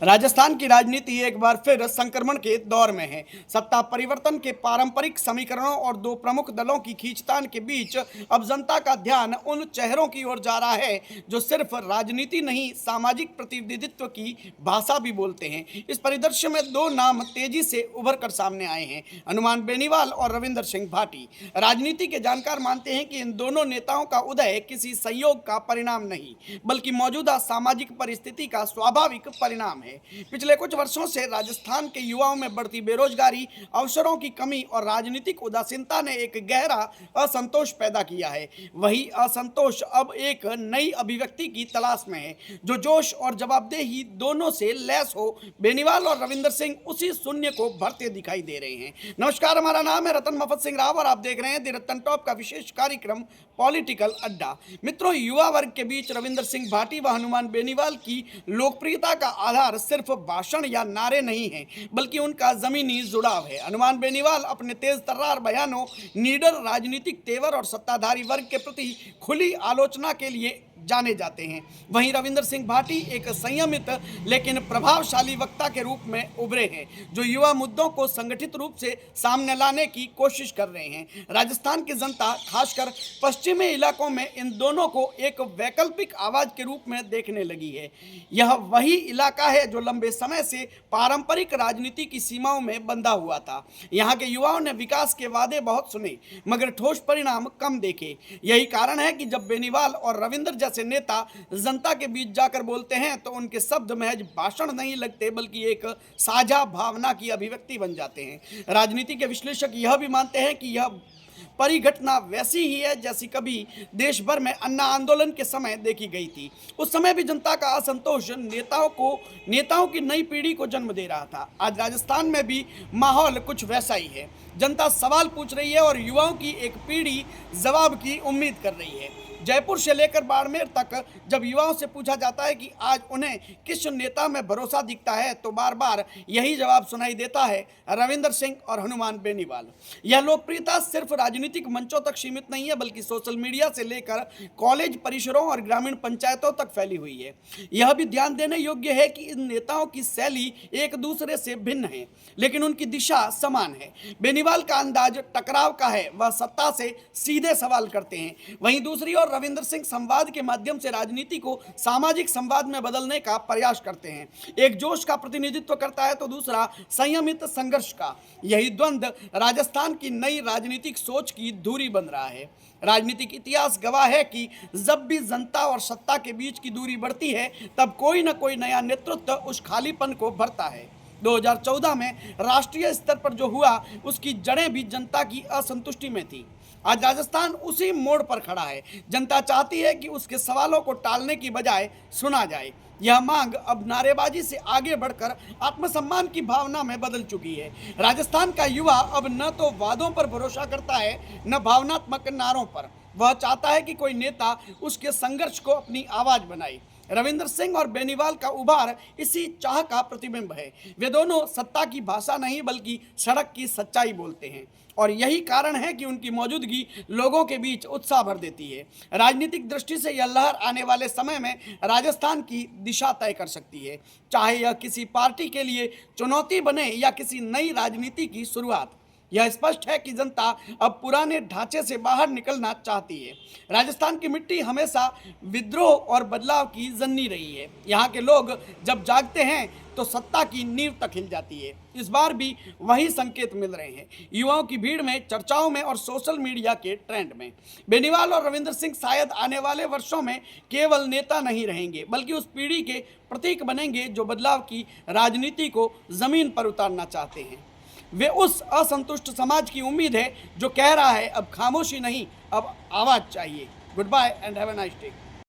राजस्थान की राजनीति एक बार फिर संक्रमण के दौर में है। सत्ता परिवर्तन के पारंपरिक समीकरणों और दो प्रमुख दलों की खींचतान के बीच अब जनता का ध्यान उन चेहरों की ओर जा रहा है जो सिर्फ राजनीति नहीं, सामाजिक प्रतिनिधित्व की भाषा भी बोलते हैं। इस परिदृश्य में दो नाम तेजी से उभर कर सामने आए हैं, हनुमान बेनीवाल और रविंदर सिंह भाटी। राजनीति के जानकार मानते हैं कि इन दोनों नेताओं का उदय किसी संयोग का परिणाम नहीं, बल्कि मौजूदा सामाजिक परिस्थिति का स्वाभाविक परिणाम है। पिछले कुछ वर्षों से राजस्थान के युवाओं में बढ़ती बेरोजगारी, अवसरों की कमी और राजनीतिक उदासीनता ने एक गहरा असंतोष पैदा किया है। वही असंतोष अब एक नई अभिव्यक्ति की तलाश में है जो जोश और जवाबदेही दोनों से लैस हो। बेनीवाल और रविंदर सिंह उसी शून्य को भरते दिखाई दे रहे हैं। नमस्कार, हमारा नाम है रतन मफत सिंह राव और आप देख रहे हैं दी रतन टॉप का विशेष कार्यक्रम पॉलिटिकल अड्डा। मित्रों, युवा वर्ग के बीच रविंदर सिंह भाटी व हनुमान बेनीवाल की लोकप्रियता का आधार सिर्फ भाषण या नारे नहीं है, बल्कि उनका जमीनी जुड़ाव है। हनुमान बेनीवाल अपने तेज तर्रार बयानों, निडर राजनीतिक तेवर और सत्ताधारी वर्ग के प्रति खुली आलोचना के लिए जाने जाते हैं। वहीं रविंदर सिंह भाटी एक संयमित लेकिन प्रभावशाली वक्ता के रूप में उभरे हैं जो युवा मुद्दों को संगठित रूप से सामने लाने की कोशिश कर रहे हैं। राजस्थान की जनता, खासकर पश्चिमी इलाकों में, इन दोनों को एक वैकल्पिक आवाज के रूप में देखने लगी है। यह वही इलाका है जो लंबे समय से पारंपरिक राजनीति की सीमाओं में बंधा हुआ था। यहाँ के युवाओं ने विकास के वादे बहुत सुने मगर ठोस परिणाम कम देखे। यही कारण है कि जब बेनीवाल और रविंदर जैसे नेता जनता के बीच जाकर बोलते हैं तो उनके शब्द महज भाषण नहीं लगते, बल्कि एक साझा भावना की अभिव्यक्ति बन जाते हैं। राजनीति के विश्लेषक यह भी मानते हैं कि यह परिघटना वैसी ही है जैसी कभी देश भर में अन्ना आंदोलन के समय देखी गई थी। उस समय भी जनता का असंतोष नेताओं की नई पीढ़ी को जन्म दे रहा था। आज राजस्थान में भी माहौल कुछ वैसा ही है। जनता सवाल पूछ रही है और युवाओं की एक पीढ़ी जवाब की उम्मीद कर रही है। जयपुर से लेकर बाड़मेर तक जब युवाओं से पूछा जाता है कि आज उन्हें किस नेता में भरोसा दिखता है तो बार बार यही जवाब सुनाई देता है, रविंदर सिंह और हनुमान बेनीवाल। यह लोकप्रियता सिर्फ राजनीतिक मंचों तक सीमित नहीं है, बल्कि सोशल मीडिया से लेकर कॉलेज परिसरों और ग्रामीण पंचायतों तक फैली हुई है। यह भी ध्यान देने योग्य है कि इन नेताओं की शैली एक दूसरे से भिन्न है, लेकिन उनकी दिशा समान है। बेनीवाल का अंदाज टकराव का है, वह सत्ता से सीधे सवाल करते हैं। वहीं दूसरी ओर रविंदर सिंह संवाद के माध्यम से राजनीति को सामाजिक संवाद में बदलने का प्रयास करते हैं। एक जोश का प्रतिनिधित्व करता है तो दूसरा संयमित संघर्ष का। यही द्वंद्व राजस्थान की नई राजनीतिक सोच की धुरी बन रहा है। राजनीतिक इतिहास गवाह है कि जब भी जनता और सत्ता के बीच की दूरी बढ़ती है तब कोई न कोई नया नेतृत्व उस खालीपन को भरता है। 2014 में राष्ट्रीय स्तर पर जो हुआ उसकी जड़ें भी जनता की असंतुष्टि में थी। आज राजस्थान उसी मोड़ पर खड़ा है। जनता चाहती है कि उसके सवालों को टालने की बजाय सुना जाए। यह मांग अब नारेबाजी से आगे बढ़कर आत्मसम्मान की भावना में बदल चुकी है। राजस्थान का युवा अब न तो वादों पर भरोसा करता है न भावनात्मक नारों पर। वह चाहता है कि कोई नेता उसके संघर्ष को अपनी आवाज बनाए। रविंदर सिंह और बेनीवाल का उभार इसी चाह का प्रतिबिंब है। वे दोनों सत्ता की भाषा नहीं बल्कि सड़क की सच्चाई बोलते हैं और यही कारण है कि उनकी मौजूदगी लोगों के बीच उत्साह भर देती है। राजनीतिक दृष्टि से यह लहर आने वाले समय में राजस्थान की दिशा तय कर सकती है, चाहे यह किसी पार्टी के लिए चुनौती बने या किसी नई राजनीति की शुरुआत। यह स्पष्ट है कि जनता अब पुराने ढांचे से बाहर निकलना चाहती है। राजस्थान की मिट्टी हमेशा विद्रोह और बदलाव की जननी रही है। यहाँ के लोग जब जागते हैं तो सत्ता की नींव तक हिल जाती है। इस बार भी वही संकेत मिल रहे हैं, युवाओं की भीड़ में, चर्चाओं में और सोशल मीडिया के ट्रेंड में। बेनीवाल और रविंदर सिंह शायद आने वाले वर्षों में केवल नेता नहीं रहेंगे, बल्कि उस पीढ़ी के प्रतीक बनेंगे जो बदलाव की राजनीति को जमीन पर उतारना चाहते हैं। वे उस असंतुष्ट समाज की उम्मीद है जो कह रहा है अब खामोशी नहीं, अब आवाज चाहिए। Goodbye and have a nice day.